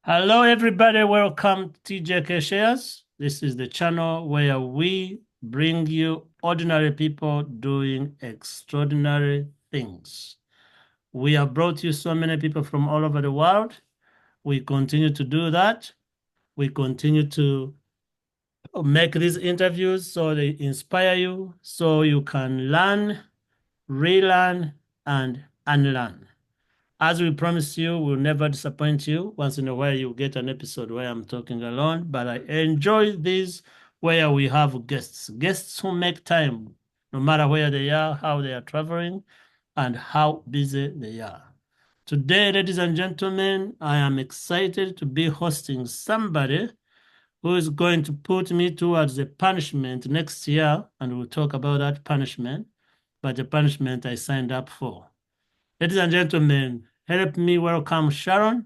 Hello, everybody. Welcome to TJK Shares. This is the channel where we bring you ordinary people doing extraordinary things. We have brought you so many people from all over the world. We continue to do that. We continue to make these interviews so they inspire you, so you can learn, relearn, and unlearn. As we promise you, we'll never disappoint you. Once in a while, you get an episode where I'm talking alone, but I enjoy these where we have guests who make time, no matter where they are, how they are traveling, and how busy they are. Today, ladies and gentlemen, I am excited to be hosting somebody who is going to put me towards the punishment next year, and we'll talk about that punishment, but the punishment I signed up for. Ladies and gentlemen, help me welcome Sharon.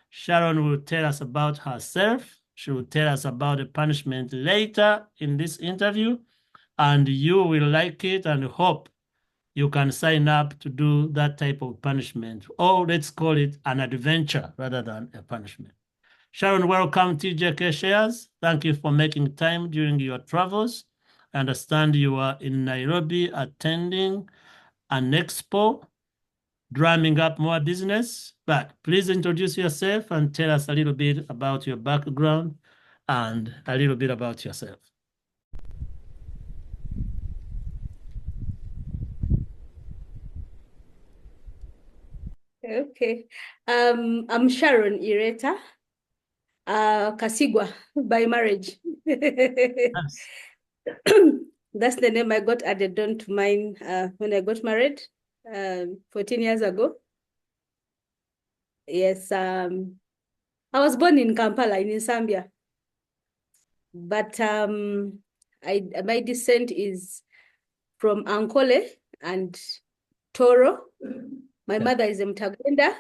Sharon will tell us about herself. She will tell us about the punishment later in this interview, and you will like it and hope you can sign up to do that type of punishment, or let's call it an adventure rather than a punishment. Sharon, welcome to TJK Shares. Thank you for making time during your travels. I understand you are in Nairobi attending an expo, drumming up more business. But please introduce yourself and tell us a little bit about your background and a little bit about yourself. Okay. I'm Sharon Ireta, Kasigwa by marriage. Yes. That's the name I got added on to mine when I got married 14 years ago. Yes, I was born in Kampala, in Zambia, but my descent is from Ankole and Toro. My mother is a Mtagwenda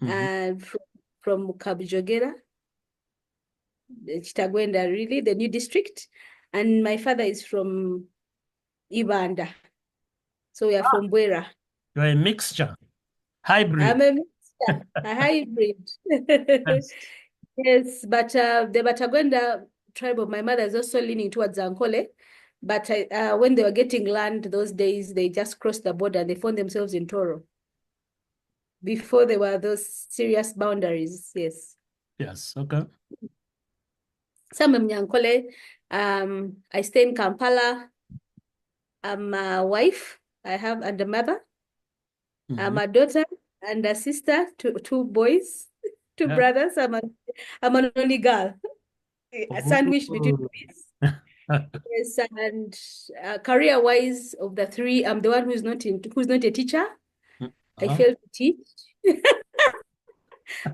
and from Kabujogera. Chitagwenda, really, the new district. And my father is from Ibanda. So we are from Bwera. You're a mixture, hybrid. I'm a mixture, a hybrid. Yes. Yes, but the Batagwenda tribe of my mother is also leaning towards Ankole. But when they were getting land those days, they just crossed the border and they found themselves in Toro. Before there were those serious boundaries, yes. Yes, okay. So I'm Mnyankole. I stay in Kampala. I'm a wife. I have and a mother. I'm a daughter and a sister to two boys, two brothers. I'm an only girl, a sandwich between boys. Yes, and career-wise, of the three, I'm the one who's not a teacher. I failed to teach.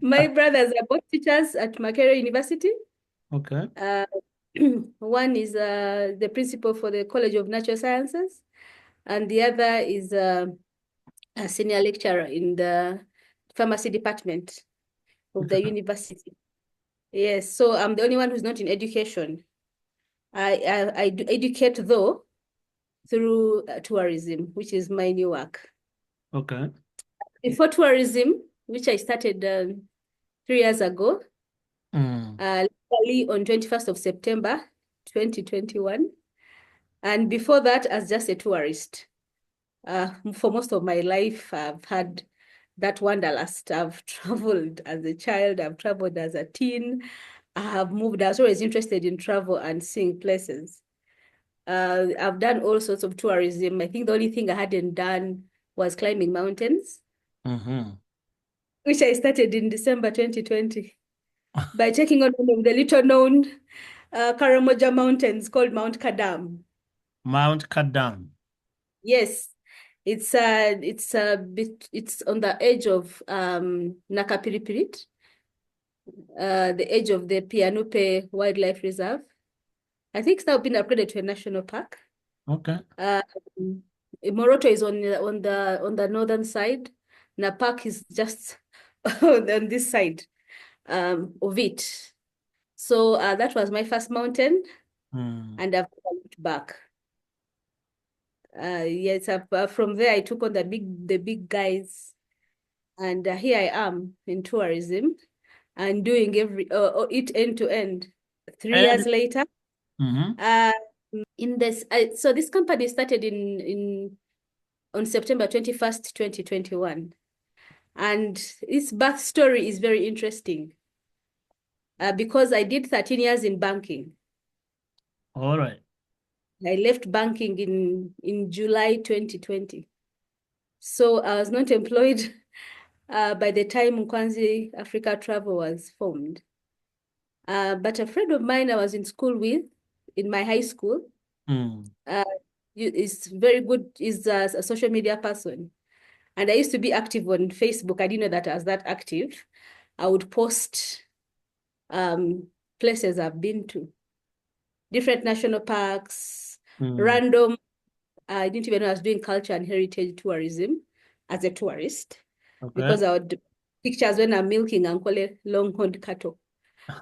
My brothers are both teachers at Makerere University. Okay. One is the principal for the College of Natural Sciences, and the other is a senior lecturer in the pharmacy department of the university. Yes, so I'm the only one who's not in education. I do educate, though, through tourism, which is my new work. Okay. Before tourism, which I started 3 years ago, literally on 21st of September, 2021. And before that, as just a tourist. For most of my life, I've had that wanderlust. I've traveled as a child, I've traveled as a teen, I have moved. I was always interested in travel and seeing places. I've done all sorts of tourism. I think the only thing I hadn't done was climbing mountains, which I started in December 2020 by checking on one of the little known Karamoja mountains called Mount Kadam. Mount Kadam. Yes, it's on the edge of Nakapiripirit, the edge of the Pianupe Wildlife Reserve. I think it's now been upgraded to a national park. Okay. Moroto is on the northern side. Napak is just on this side of it. So that was my first mountain, and I've looked back. Yes, from there I took on the big guys, and here I am in tourism. and doing it end to end. 3 years And later, mhm. uh, in this, so this company started on September 21st, 2021. And its birth story is very interesting because I did 13 years in banking. All right. I left banking in July 2020. So I was not employed by the time Nkwanzi Africa Travel was formed. But a friend of mine I was in school with, in my high school, Mm. is very good, is a social media person. And I used to be active on Facebook. I didn't know that I was that active. I would post places I've been to, different national parks, Mm. random. I didn't even know I was doing culture and heritage tourism as a tourist Okay. because I would pictures when I'm milking Ankole longhorned cattle.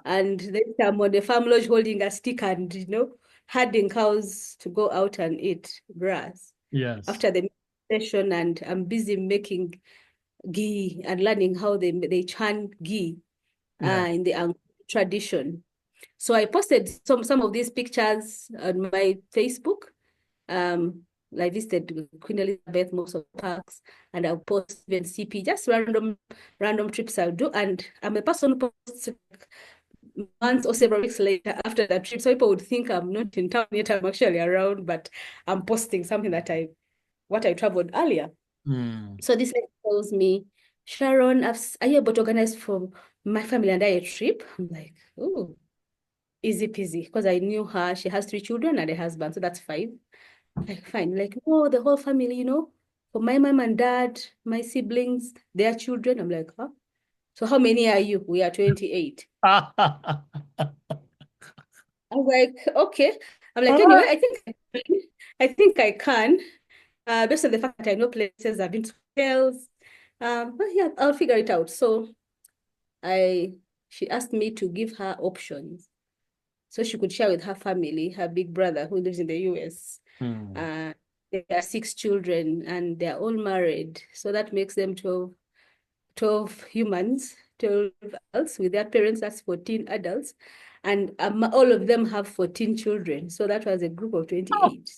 And then I'm on the farm lodge holding a stick and, herding cows to go out and eat grass Yes. after the session. And I'm busy making ghee and learning how they churn ghee Yeah. in the tradition. So I posted some of these pictures on my Facebook. I visited Queen Elizabeth, most of the parks, and I'll post even CP, just random trips I'll do. And I'm a person who posts months or several weeks later after that trip. So people would think I'm not in town yet, I'm actually around, but I'm posting something what I traveled earlier. Mm. So this lady tells me, Sharon, are you able to organize for my family and I a trip? I'm like, oh, easy peasy, because I knew her. She has 3 children and a husband, so that's 5. Like, fine. Like, no, the whole family, for my mom and dad, my siblings, their children. I'm like, huh? So how many are you? We are 28. I was like, okay. I'm like, anyway, I think I can. Based on the fact that I know places, I've been to hotels. But yeah, I'll figure it out. So she asked me to give her options so she could share with her family, her big brother who lives in the US. Mm. There are 6 children and they're all married. So that makes them 12 humans, 12 adults with their parents, that's 14 adults. And all of them have 14 children. So that was a group of 28.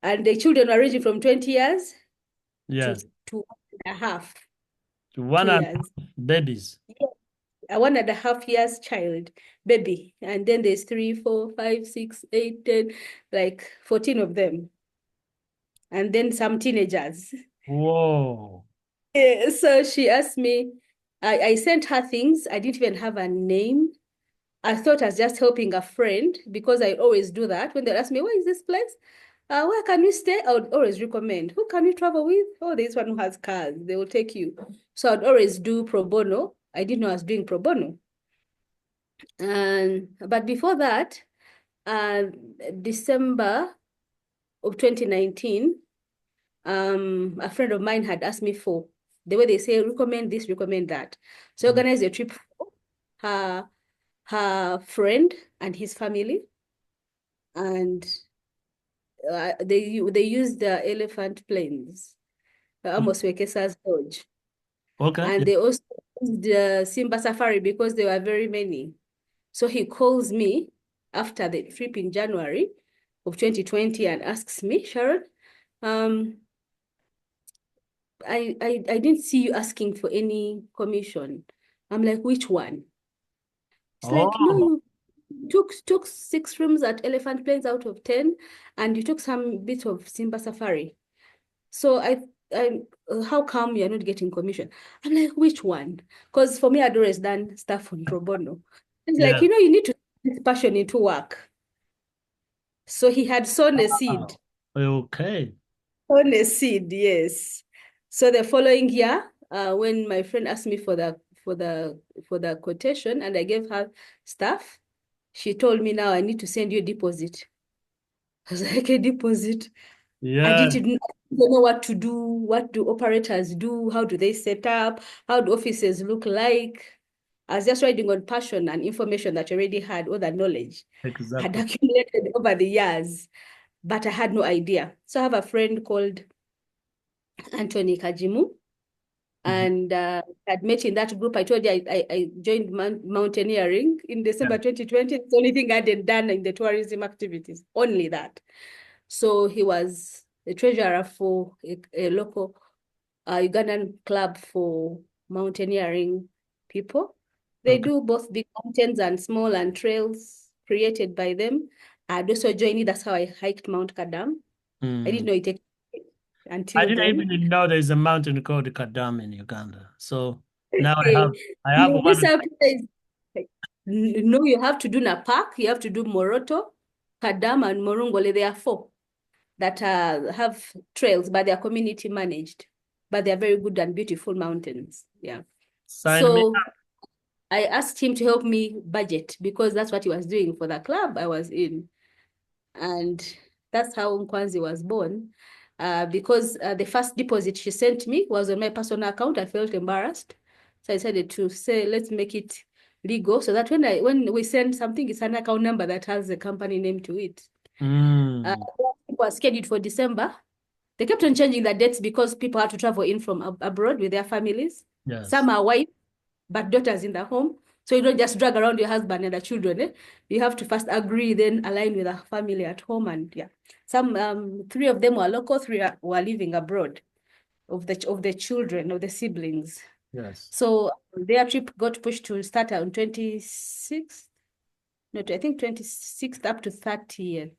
And the children were ranging from 20 years to, Yes. to 1.5, One 2 and years. babies. A 1.5 years child, baby. And then there's 3, 4, 5, 6, 8, 10, like 14 of them. And then some teenagers. Whoa. So she asked me, I sent her things. I didn't even have a name. I thought I was just helping a friend because I always do that. When they ask me, where is this place? Where can you stay? I would always recommend. Who can you travel with? Oh, there's one who has cars. They will take you. So I'd always do pro bono. I didn't know I was doing pro bono. But before that, uh, December of 2019, a friend of mine had asked me for the way they say, recommend this, recommend that. So I Mm. organized a trip for her, her friend and his family. And they used the elephant planes, almost Wekesa's Lodge. Okay. And Yeah. they also used the Simba Safari because there were very many. So he calls me after the trip in January of 2020 and asks me, Sharon, um, I didn't see you asking for any commission. I'm like, which one? It's like, no, Oh. you took 6 rooms at Elephant Plains out of 10, and you took some bit of Simba Safari. So I how come you're not getting commission? I'm like, which one? Because for me, I'd always done stuff on pro bono. It's like, Yeah. you need to put this passion into work. So he had sown a seed. Wow. Okay. Sown a seed, yes. So the following year, when my friend asked me for the quotation and I gave her stuff, she told me now I need to send you a deposit. I was like, a deposit. I Yeah. didn't know what to do. What do operators do? How do they set up? How do offices look like? I was just riding on passion and information that I already had, all that knowledge had Exactly. accumulated over the years, but I had no idea. So I have a friend called Anthony Kajimu. Mhm. and had met in that group. I told you I joined mountaineering in Yeah. December 2020. It's the only thing I hadn't done in the tourism activities, only that. So he was the treasurer for a local Ugandan club for mountaineering people. They Okay. do both big mountains and small and trails created by them. I'd also joined it. That's how I hiked Mount Kadam. I didn't Mm. know it I until didn't then. even know there's a mountain called Kadam in Uganda. So now Okay. I have You one. miss out. No, you have to do Napak, you have to do Moroto, Kadam, and Morungole. There are four that have trails, but they are community managed. But they are very good and beautiful mountains. Yeah. Sign me So I asked him to help me budget because that's what he was doing for the club I was in. And that's how Nkwanzi was born. Because the first deposit she sent me was on my personal account. I felt embarrassed. So I decided to say, let's make it legal so that when we send something, it's an account number that has the company name to it. up. It was scheduled for December. They kept on changing the dates because people had to travel in from abroad with their families. Yes. Some are wives, but daughters in the home. So you don't just drag around your husband and the children. You have to first agree, then align with the family at home. And yeah, some three of them were local, were living abroad of the children, of the siblings. Yes. So their trip got pushed to start on 26th, no, I think 26th up to 30th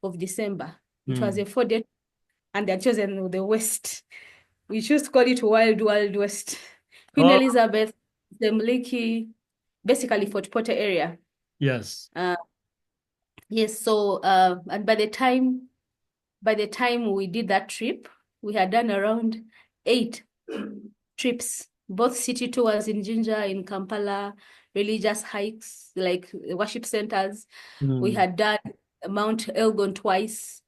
of December. It was Mm. a 4 day, and they're chosen the West. We choose to call it Wild Wild West. Queen Oh, Elizabeth, the Mliki, basically Fort Porter area. yes. Uh, yes, so and by the time we did that trip, we had done around 8 trips, both city tours in Jinja, in Kampala, religious hikes, like worship centers. We Mm. had done Mount Elgon twice.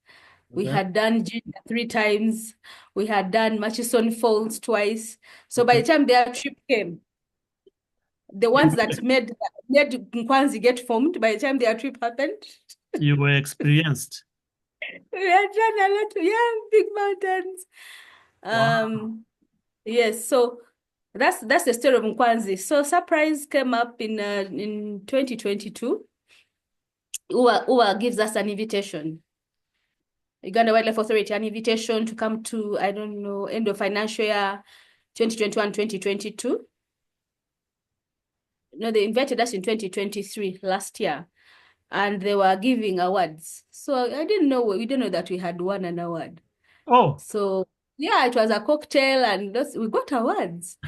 We Okay. had done Jinja 3 times. We had done Murchison Falls twice. So by Okay. the time their trip came, the You ones that made Nkwanzi get formed, by the time their trip happened, you were experienced. we had done a lot, yeah, big mountains. Wow. Yes, so that's the story of Nkwanzi. So surprise came up in 2022. UWA gives us an invitation. Uganda Wildlife Authority, an invitation to come to, I don't know, end of financial year 2021, 2022. No, they invited us in 2023, last year, and they were giving awards. So I didn't know, we didn't know that we had won an award. Oh. So yeah, it was a cocktail and we got awards.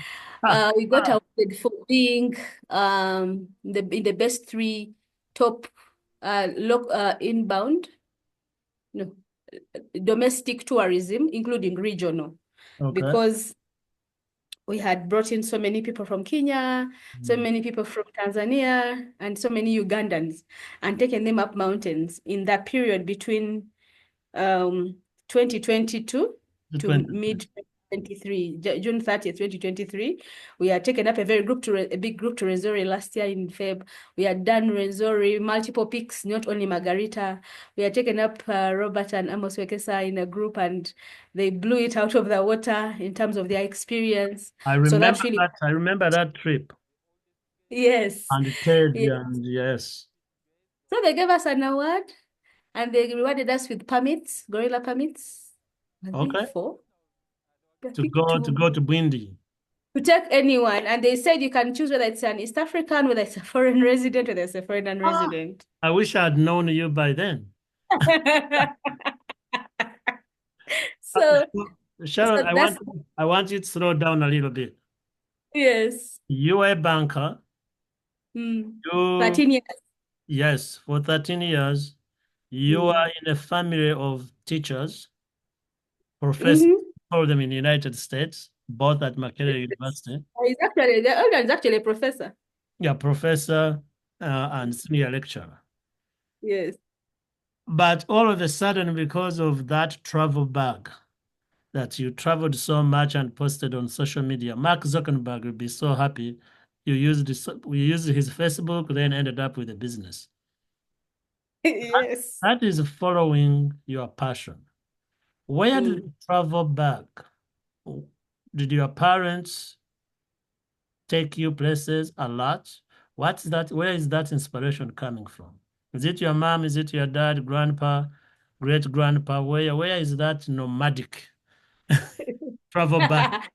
Ah. We got awarded for being in the best 3 top inbound, no, domestic tourism, including regional, Okay. because we had brought in so many people from Kenya, so Mm. many people from Tanzania, and so many Ugandans, and taken them up mountains in that period between um 2022 The to 20. mid 23, June 30th, 2023. We had taken up a big group to Rwenzori last year in Feb. We had done Rwenzori, multiple peaks, not only Margarita. We had taken up Robert and Amos Wekesa in a group, and they blew it out of the water in terms of their experience. So that's really, I remember that trip. yes. And Ted, Yes. and yes. So they gave us an award and they rewarded us with permits, gorilla permits. I think Okay. 4. I To think go to 2. go to Bwindi. To take anyone. And they said you can choose whether it's an East African, whether it's a foreign resident, whether it's a foreign Ah, resident. I wish I had known you by then. Uh, So, Sharon, that's, I want you to slow down a little bit. yes. You are a banker. Mm. You 13 years. Yes, for 13 years. You Mm. are in a family of teachers, professors, Mm-hmm. all of them in the United States, both at Makerere University. The elder is actually a professor. Yeah, professor and senior lecturer. Yes. But all of a sudden, because of that travel bag that you traveled so much and posted on social media, Mark Zuckerberg would be so happy. We used his Facebook, then ended up with a business. Yes. That is following your passion. Where did Mm. the travel bag? Did your parents take you places a lot? What's that? Where is that inspiration coming from? Is it your mom? Is it your dad, grandpa, great grandpa? Where is that nomadic travel bug I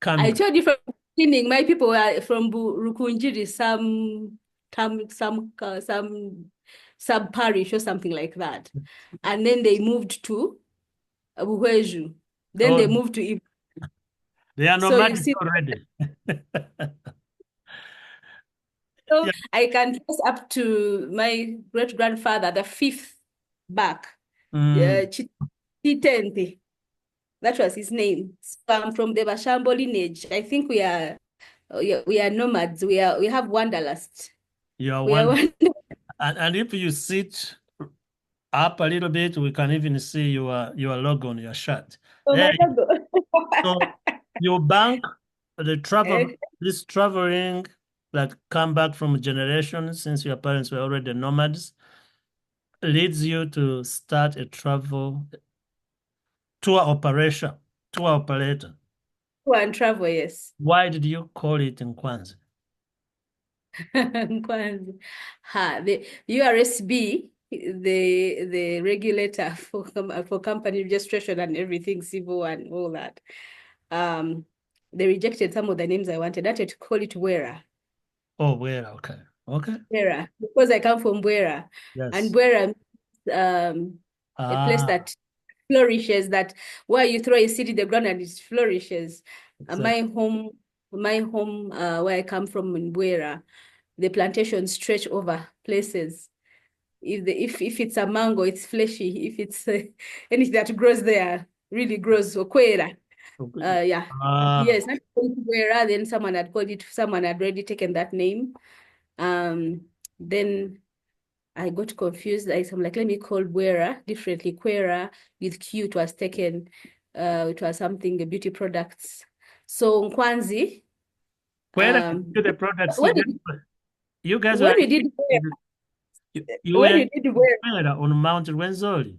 coming? told you from the beginning, my people are from Rukunjiri, some sub parish or something like that, and then they moved to Buhweju. Then Oh, they moved to they are so you nomadic see, already. so Yeah. I can trace up to my great grandfather, the fifth back, Mm, Chitente. That was his name. So I'm from the Bashambo lineage. I think we are nomads. We have wanderlust. you are We are one. one. And if you sit up a little bit, we can even see your logo on your shirt. Oh There my you God. So you bank the travel, Eh, this traveling that come back from generations since your parents were already nomads leads you to start a travel tour operation, tour operator. Go and travel, yes. Why did you call it Nkwanzi? Nkwanzi. The URSB, the regulator for company registration and everything, civil and all that. Um, they rejected some of the names I wanted. I wanted to call it Wera. Oh, well, okay. Okay. Bwera, because I come from Bwera, and Yes. Bwera means a place Ah, that flourishes, that where you throw a seed in the ground and it flourishes. exactly. My home, where I come from in Bwera, the plantations stretch over places. If it's a mango, it's fleshy. If it's anything that grows there, really grows. Okwera. Okay. Yeah. Ah, Yes, I called it Bwera, then someone had already taken that name. Then I got confused. I'm like, let me call Bwera differently. Quera with Q, it was taken. It was something beauty products. So Nkwanzi, where did you do the products when we, you guys were when we did you when were we did Bwera, on Mount Rwenzori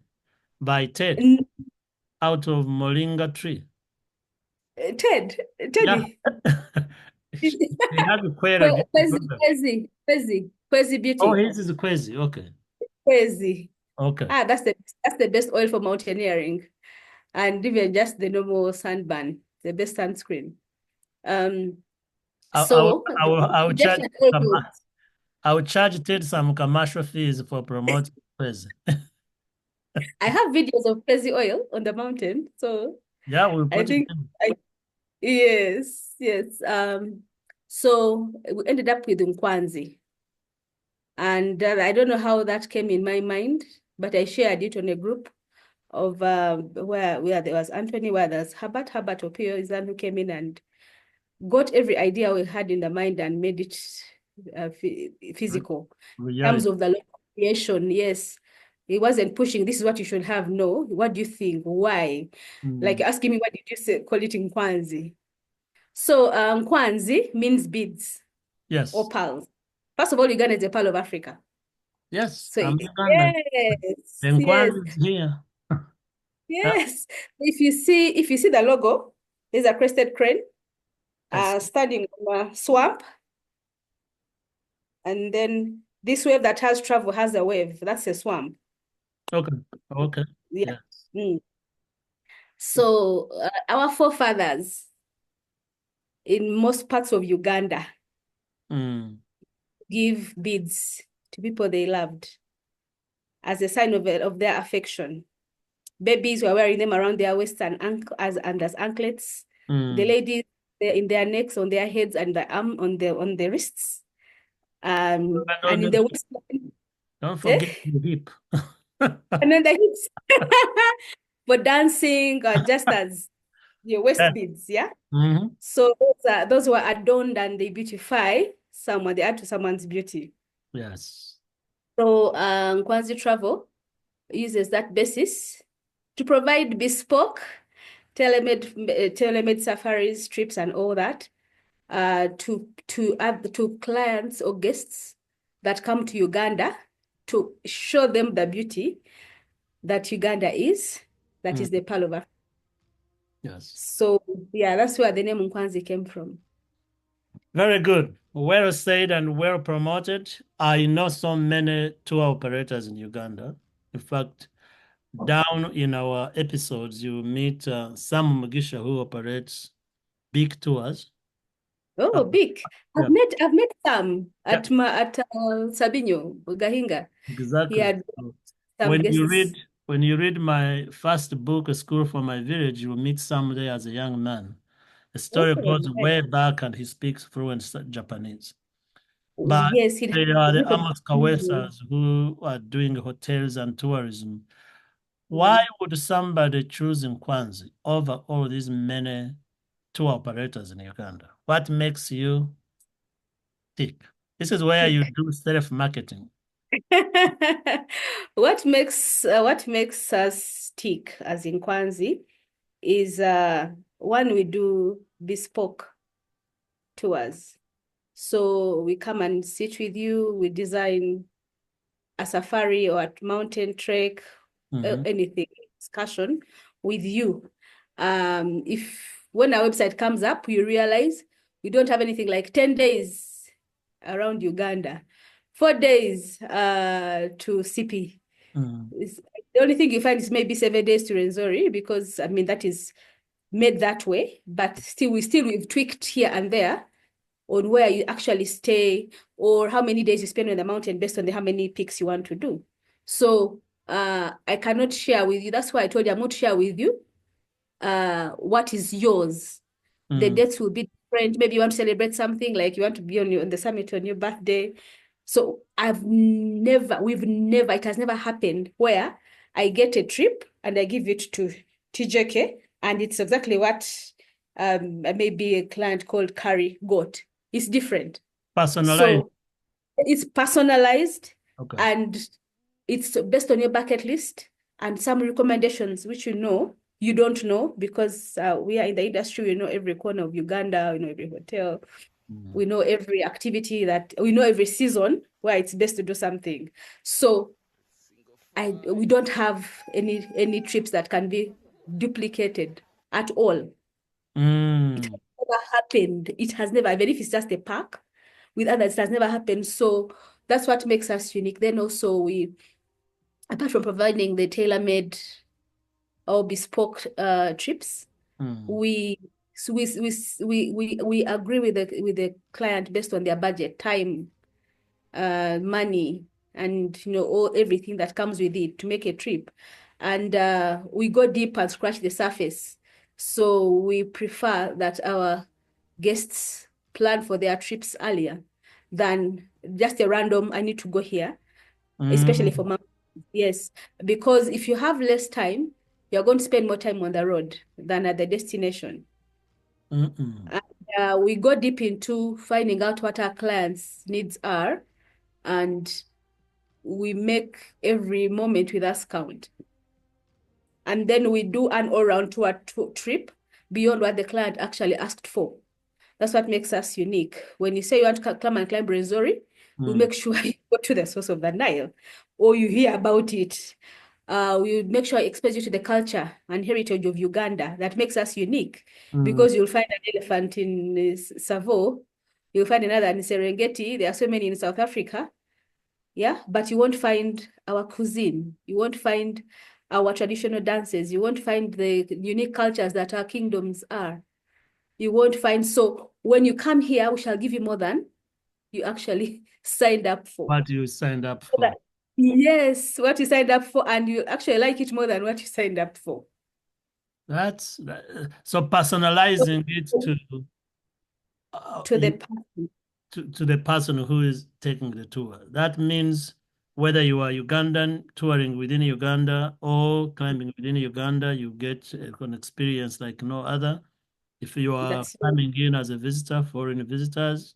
by Ted n- out of Moringa tree. Ted, Yeah. Teddy, They have a quite a beauty product. Kwezi Oh, Beauty, his is crazy. Okay. Kwezi. Okay. That's the best oil for mountaineering, and even just the normal sunburn, the best sunscreen. Um, so I will charge injection oil some goes. I will charge Ted some commercial fees for promoting crazy. I have videos of crazy oil on the mountain, so Yeah, we'll I put it think in. yes. So we ended up with Nkwanzi, and I don't know how that came in my mind, but I shared it on a group of where there was Anthony, where there's Herbert Opio is that who came in and got every idea we had in the mind and made it physical in terms Reality. of the local creation. Yes, he wasn't pushing. This is what you should have. No, what do you think? Why? Like Mm. asking me, what did you say? Call it in Nkwanzi. So Nkwanzi means beads or Yes. pearls. First of all, Uganda is a pearl of Africa. Yes. So I'm Ugandan. yes, And yes, Kwan is here. Uh, yes. If you see the logo, there's a crested crane yes. standing on a swamp. And then this wave that has travel has a wave. That's a swamp. Okay. Okay. Yeah. Yeah. Mm. So our forefathers in most parts of Uganda Mm. give beads to people they loved as a sign of their affection. Babies were wearing them around their waists and as anklets. The Mm. ladies in their necks, on their heads, and the arm on the wrists. No, And no, in the waistline, don't forget eh? the hip. And then the hips for dancing, just as your waist Yeah. beads, yeah. Mm-hmm. So those were adorned and they beautify someone. They add to someone's beauty. Yes. So Nkwanzi Travel uses that basis to provide bespoke tailor-made safaris, trips, and all that to clients or guests that come to Uganda to show them the beauty that Uganda is. That Mm. is the pearl of Africa. Yes. So yeah, that's where the name Nkwanzi came from. Very good. Well said and well promoted. I know so many tour operators in Uganda. In fact, down in our episodes, you meet Sam Mugisha who operates big tours. Uh, Oh, big. yeah, I've met some yeah, at Sabinyo, Gahinga. He exactly. had So some guests. when you read my first book, A School for My Village, you will meet Sam there as a young man. The Oh, story goes nice. way back and he speaks fluent Japanese. But Yes, he'd they have are a the group of Amos people. Kawesas who are doing hotels and tourism. Why Mm. would somebody choose Nkwanzi over all these many tour operators in Uganda? What makes you tick? This is where you do self-marketing. What makes us tick as in Kwanzi is one, we do bespoke tours. So we come and sit with you, we design a safari or a mountain trek, Mhm. anything, excursion with you. If when our website comes up, you realize we don't have anything like 10 days around Uganda, 4 days to CP. Mm. The only thing you find is maybe 7 days to Renzori, because I mean that is made that way, but still we've tweaked here and there on where you actually stay or how many days you spend on the mountain based on how many peaks you want to do. So I cannot share with you. That's why I told you I'm not share with you what is yours. The Mm. dates will be different. Maybe you want to celebrate something, like you want to be on the summit on your birthday. So we've never, it has never happened where I get a trip and I give it to TJK and it's exactly what maybe a client called Carrie got. It's different. Personalized. So it's personalized Okay. and it's based on your bucket list and some recommendations which you don't know because we are in the industry. We know every corner of Uganda, we know every hotel, Mm. we know every activity, that we know every season where it's best to do something. So we don't have any trips that can be duplicated at all. It Mm. has never happened. It has never, even if it's just a park with others, it has never happened. So that's what makes us unique. Then also apart from providing the tailor-made or bespoke trips, Mm. we so we agree with the client based on their budget, time, money, and all everything that comes with it to make a trip. And we go deep and scratch the surface. So we prefer that our guests plan for their trips earlier than just a random, I need to go here, especially for Mm. mountains. Yes, because if you have less time, you're going to spend more time on the road than at the destination. Mm-mm. And we go deep into finding out what our clients' needs are, and we make every moment with us count. And then we do an all-round tour trip beyond what the client actually asked for. That's what makes us unique. When you say you want to come and climb Renzori, we Mm. make sure you go to the source of the Nile or you hear about it. We make sure I expose you to the culture and heritage of Uganda. That makes us unique Mm. because you'll find an elephant in Savo, you'll find another in Serengeti. There are so many in South Africa. Yeah, but you won't find our cuisine. You won't find our traditional dances. You won't find the unique cultures that our kingdoms are. You won't find. So when you come here, we shall give you more than you actually signed up for. What you signed up for. Yes, what you signed up for, and you actually like it more than what you signed up for. So personalizing it To the party. to the person who is taking the tour. That means whether you are Ugandan touring within Uganda or climbing within Uganda, you get an experience like no other. If you are That's coming in as a visitor, foreign visitors,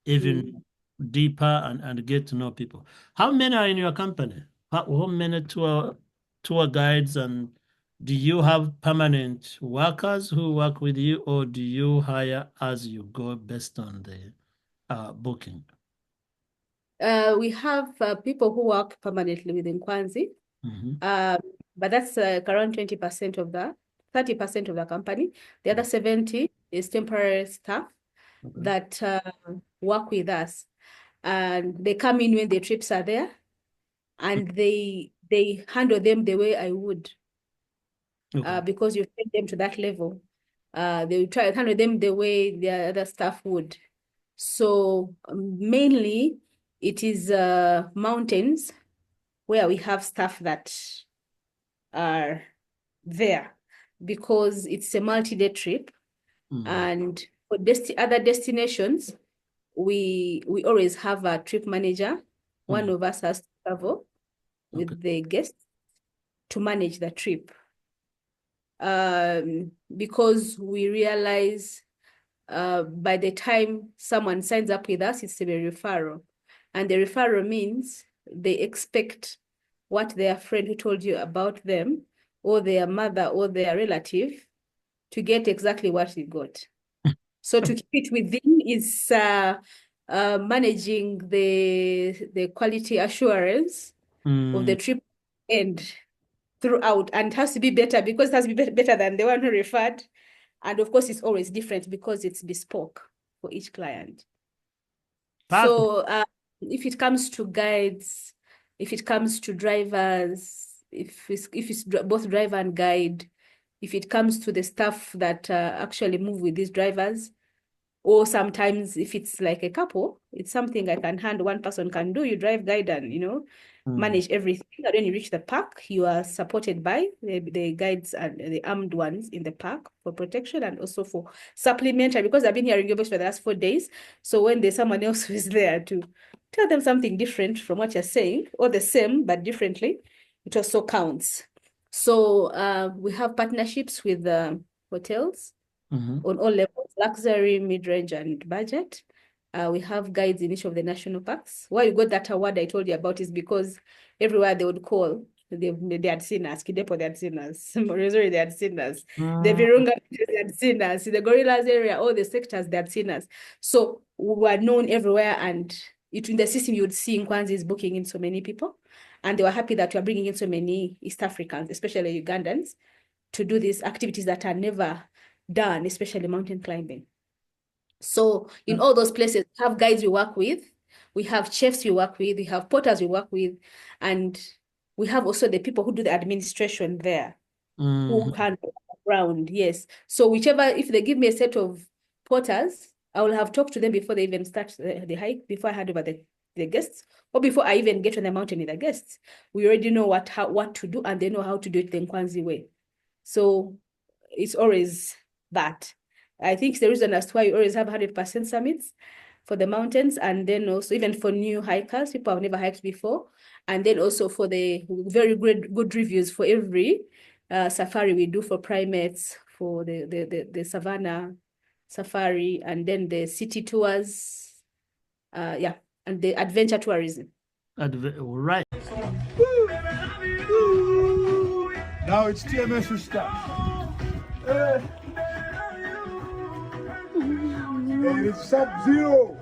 even mm. deeper and get to know people. How many are in your company? How many tour guides, and do you have permanent workers who work with you, or do you hire as you go based on the booking? We have people who work permanently within Nkwanzi, Mhm. um, but that's around 20% of that. 30% of the company. The other 70 is temporary staff Okay. that work with us. And they come in when the trips are there, and they handle them the way I would, Okay. because you take them to that level. They will try to handle them the way the other staff would. So mainly it is mountains where we have staff that are there, because it's a multi-day trip. And for other destinations, we always have a trip manager. One of us has to travel Okay. with the guests to manage the trip. Because we realize by the time someone signs up with us, it's a referral. And the referral means they expect what their friend who told you about them, or their mother or their relative, to get exactly what you got. So to keep it within is managing the quality assurance of the trip and throughout, and it has to be better, because it has to be better than the one who referred. And of course, it's always different because it's bespoke for each client. Perfect. So if it comes to guides, if it comes to drivers, if it's both driver and guide, if it comes to the staff that actually move with these drivers, or sometimes if it's like a couple, it's something I can hand, one person can do, you drive, guide, and manage everything. And when you reach the park, you are supported by the guides and the armed ones in the park for protection, and also for supplementary, because I've been hearing your voice for the last 4 days. So when there's someone else who is there to tell them something different from what you're saying, or the same but differently, it also counts. So we have partnerships with hotels on all levels, luxury, mid-range, and budget. We have guides in each of the national parks. Why we got that award I told you about is because everywhere they would call, they had seen us. Kidepo, they had seen us. Morizori, they had seen us. The Virunga, they had seen us. In the gorillas area, all the sectors, they had seen us. So we were known everywhere, and in the system, you would see Nkwanzi is booking in so many people. And they were happy that we are bringing in so many East Africans, especially Ugandans, to do these activities that are never done, especially mountain climbing. So in all those places, we have guides we work with, we have chefs we work with, we have porters we work with, and we have also the people who do the administration there, who handle around. Yes. So whichever, if they give me a set of porters, I will have talked to them before they even start the hike, before I hand over the guests, or before I even get on the mountain with the guests. We already know what to do, and they know how to do it the Nkwanzi way. So it's always that. I think the reason as to why you always have 100% summits for the mountains, and then also even for new hikers, people have never hiked before, and then also for the very good reviews for every safari we do for primates, for the savannah safari, and then the city tours, yeah, and the adventure tourism. Right. Now it's TMS stuff. And it's Sub-Zero.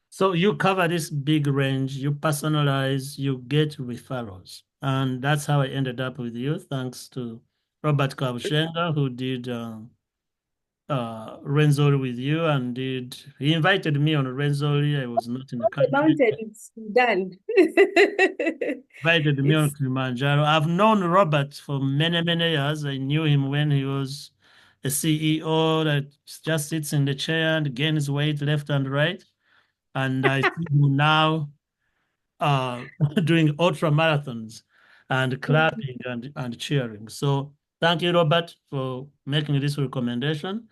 So you cover this big range, you personalize, you get referrals. And that's how I ended up with you, thanks to Robert Kabushenga, who did Renzori with you, and he invited me on Renzori. I was not in the The country. mountain, it's done. Invited me on Kilimanjaro. I've known Robert for many, many years. I knew him when he was a CEO that just sits in the chair and gains weight left and right. And I see him now doing ultra marathons and clapping and cheering. So thank you, Robert, for making this recommendation.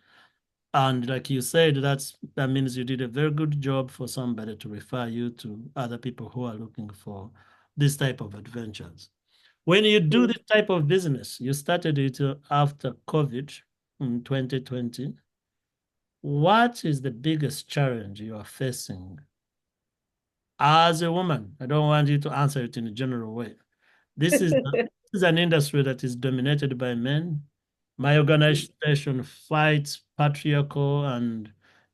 And like you said, that means you did a very good job for somebody to refer you to other people who are looking for this type of adventures. When you do this type of business, you started it after COVID in 2020. What is the biggest challenge you are facing as a woman? I don't want you to answer it in a general way. This is an industry that is dominated by men. My organization fights patriarchal and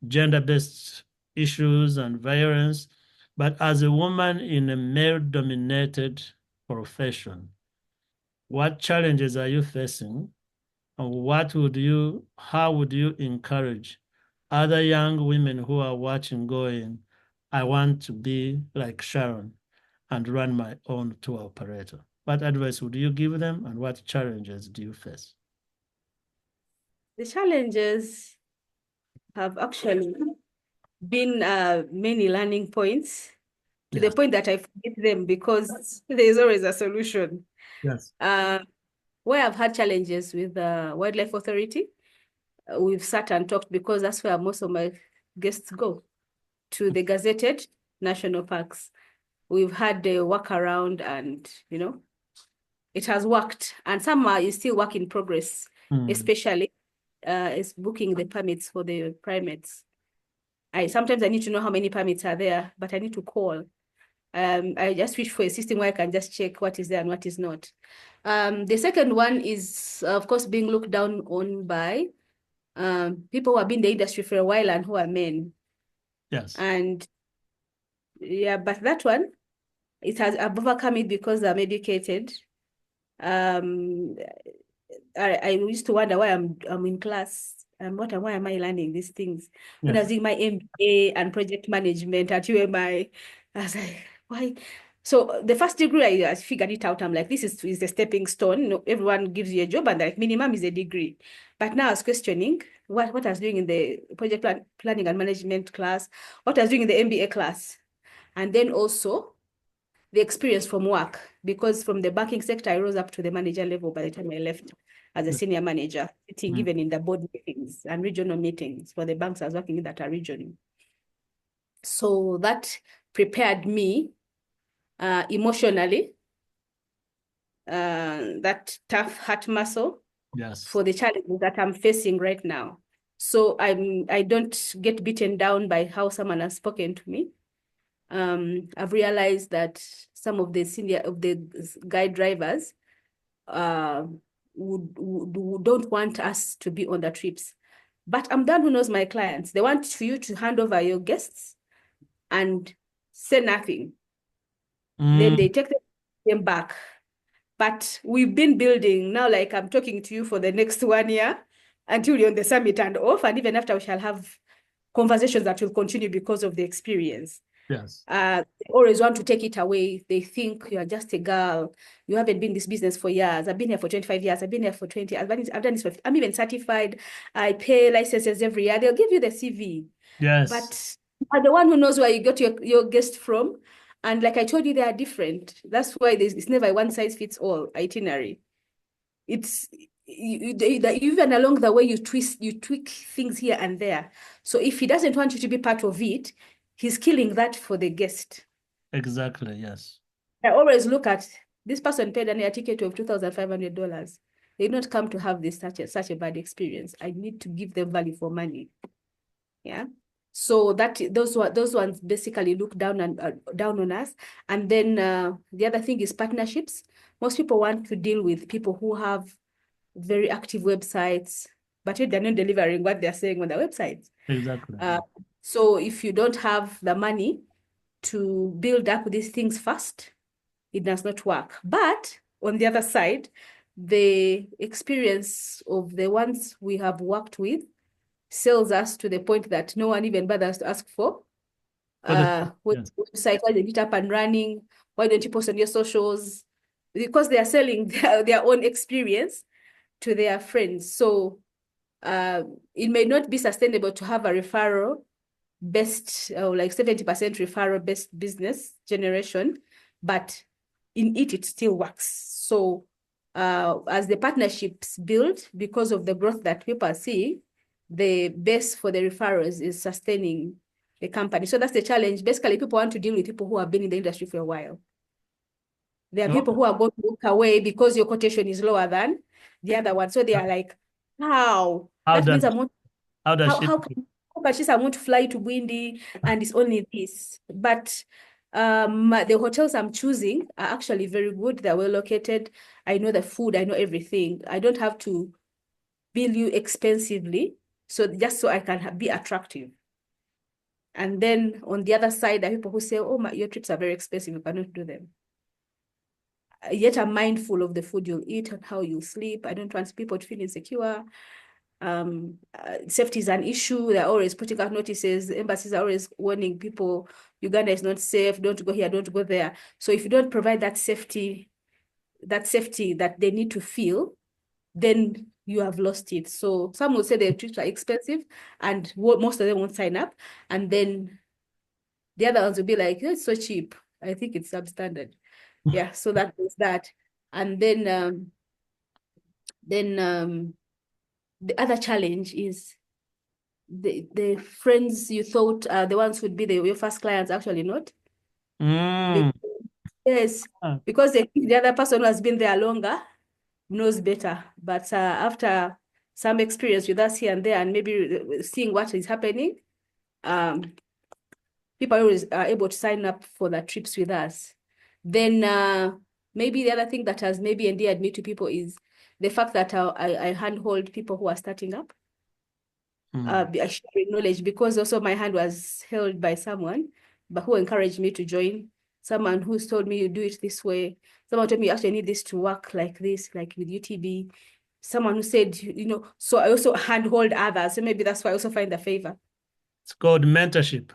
gender-based issues and violence. But as a woman in a male-dominated profession, what challenges are you facing? And how would you encourage other young women who are watching going, I want to be like Sharon and run my own tour operator? What advice would you give them and what challenges do you face? The challenges have actually been many learning points to the Yes. point that I forget them because there's always a solution. Yes. Where I've had challenges with the Wildlife Authority, we've sat and talked because that's where most of my guests go, to the gazetted national parks. We've had a work around and, it has worked. And some is still work in progress, especially is booking the permits for the primates. Sometimes I need to know how many permits are there, but I need to call. I just wish for a system where I can just check what is there and what is not. The second one is, of course, being looked down on by people who have been in the industry for a while and who are men. Yes. And yeah, but that one, I've overcome it because I'm educated. I used to wonder why I'm in class and why am I learning these things? When I was doing my MBA and project management at UMI, I was like, why? So the first degree, I figured it out. I'm like, this is the stepping stone. Everyone gives you a job and like minimum is a degree. But now I was questioning what I was doing in the project planning and management class, what I was doing in the MBA class. And then also the experience from work, because from the banking sector, I rose up to the manager level by the time I left as a senior manager, sitting even in the board meetings and regional meetings for the banks I was working in that are region. So that prepared me emotionally, that tough heart muscle for the challenges that I'm facing right now. So I don't get beaten down by how someone has spoken to me. I've realized that some of the guide drivers don't want us to be on the trips. But I'm the one who knows my clients. They want for you to hand over your guests and say nothing. Then they take them back. But we've been building now, like I'm talking to you for the next 1 year until you're on the summit and off. And even after, we shall have conversations that will continue because of the experience. Yes. They always want to take it away. They think you are just a girl. You haven't been in this business for years. I've been here for 25 years. I've been here for 20 years. I've done this for, I'm even certified. I pay licenses every year. They'll give you the CV. Yes. But I'm the one who knows where you got your guest from. And like I told you, they are different. That's why it's never a one size fits all itinerary. It's even along the way you tweak things here and there. So if he doesn't want you to be part of it, he's killing that for the guest. Exactly, yes. I always look at this person paid an air ticket of $2,500. They did not come to have such a bad experience. I need to give them value for money. Yeah. So those ones basically look down on us. And then the other thing is partnerships. Most people want to deal with people who have very active websites, but they're not delivering what they're saying on their websites. Exactly. So if you don't have the money to build up these things fast, it does not work. But on the other side, the experience of the ones we have worked with sells us to the point that no one even bothers to ask for. Website, why they get up and running? Why don't you post on your socials? Because they are selling their own experience to their friends. So it may not be sustainable to have a referral based, like 70% referral based business generation, but in it still works. So as the partnerships build, because of the growth that people are seeing, the base for the referrals is sustaining the company. So that's the challenge. Basically, people want to deal with people who have been in the industry for a while. There are people who are going to walk away because your quotation is lower than the other one. So they are like, how? That means how can I want to fly to Bwindi and it's only this? But the hotels I'm choosing are actually very good. They're well located. I know the food. I know everything. I don't have to bill you expensively. So just so I can be attractive. And then on the other side, there are people who say, oh, your trips are very expensive, you cannot do them. Yet I'm mindful of the food you'll eat and how you sleep. I don't want people to feel insecure. Safety is an issue. They're always putting out notices. Embassies are always warning people, Uganda is not safe, don't go here, don't go there. So if you don't provide that safety that they need to feel, then you have lost it. So some will say their trips are expensive and most of them won't sign up. And then the other ones will be like, it's so cheap. I think it's substandard. Yeah, so that is that. And then the other challenge is the friends you thought the ones who'd be your first clients actually not. Mm. Yes, Ah. because they think the other person who has been there longer knows better. But after some experience with us here and there, and maybe seeing what is happening, people always are able to sign up for the trips with us. Then maybe the other thing that has maybe endeared me to people is the fact that I handhold people who are starting up. Sharing knowledge, because also my hand was held by someone, but who encouraged me to join. Someone who's told me you do it this way. Someone told me you actually need this to work like this, like with UTB. Someone who said, so I also handhold others. So maybe that's why I also find the favor. It's called mentorship.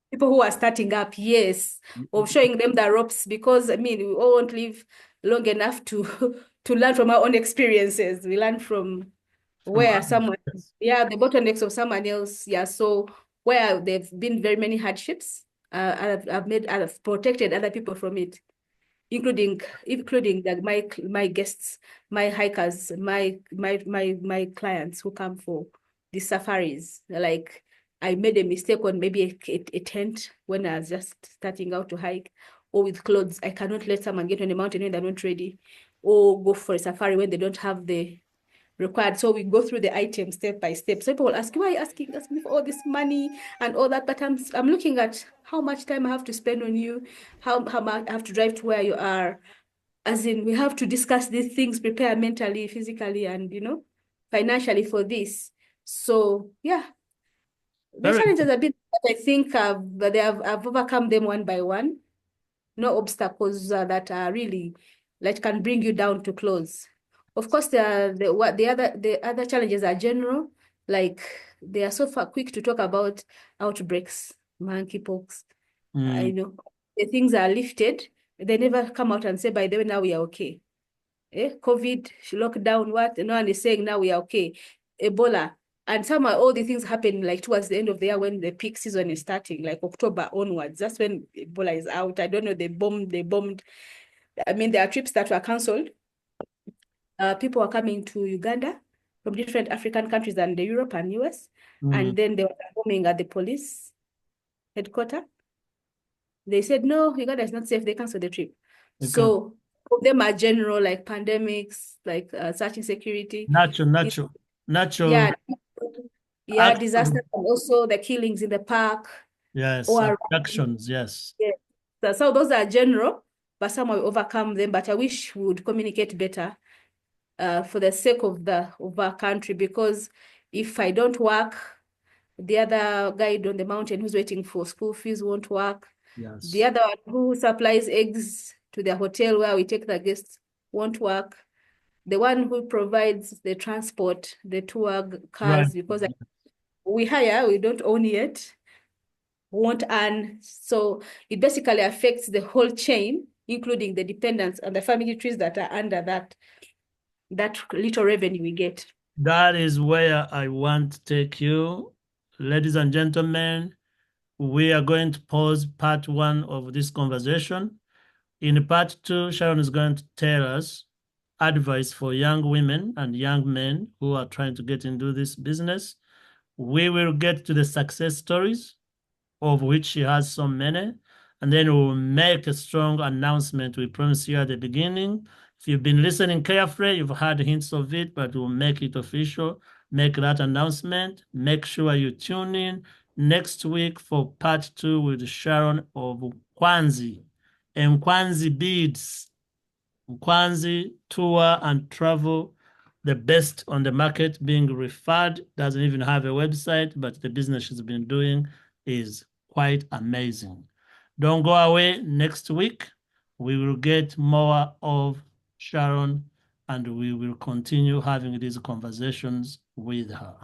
People who are starting up, yes, of showing them the ropes, because I mean, we all won't live long enough to to learn from our own experiences. We learn from where someone, the bottlenecks of someone else, so where there've been very many hardships, I've protected other people from it, including my guests, my hikers, my clients who come for the safaris. Like, I made a mistake on maybe a tent when I was just starting out to hike, or with clothes. I cannot let someone get on a mountain when they're not ready, or go for a safari when they don't have the required. So we go through the items step by step. So people will ask, why are you asking me for all this money and all that? But I'm looking at how much time I have to spend on you, how much I have to drive to where you are. As in, we have to discuss these things, prepare mentally, physically, and financially for this. So yeah, the challenges have been, but I think I've overcome them one by one. No obstacles that are really like can bring you down to close. Of course, the other challenges are general, like they are so far quick to talk about outbreaks, monkeypox. I know the things are lifted. They never come out and say, by the way, now we are okay. COVID, lockdown, what? No one is saying now we are okay. Ebola. And all the things happen like towards the end of the year when the peak season is starting, like October onwards. That's when Ebola is out. I don't know, they bombed. I mean, there are trips that were canceled. People are coming to Uganda from different African countries and the Europe and US. And then they were bombing at the police headquarters. They said, no, Uganda is not safe. They canceled the trip. Okay. So them are general, like pandemics, like such insecurity. Natural. Yeah, disasters, and also the killings in the park. Yes, or abductions, yes. So those are general, but some will overcome them. But I wish we would communicate better for the sake of our country, because if I don't work, the other guide on the mountain who's waiting for school fees won't work. Yes. The other one who supplies eggs to the hotel where we take the guests won't work. The one who provides the transport, the tour cars, Right. because we hire, we don't own yet, won't earn. So it basically affects the whole chain, including the dependents and the family trees that are under that little revenue we get. That is where I want to take you. Ladies and gentlemen, we are going to pause part one of this conversation. In part two, Sharon is going to tell us advice for young women and young men who are trying to get into this business. We will get to the success stories, of which she has so many, and then we'll make a strong announcement we promised you at the beginning. If you've been listening carefully, you've had hints of it, but we'll make it official, make that announcement. Make sure you tune in next week for part two with Sharon of Nkwanzi Beads, Nkwanzi Tour and Travel, the best on the market, being referred, doesn't even have a website, but the business she's been doing is quite amazing. Don't go away. Next week, we will get more of Sharon and we will continue having these conversations with her.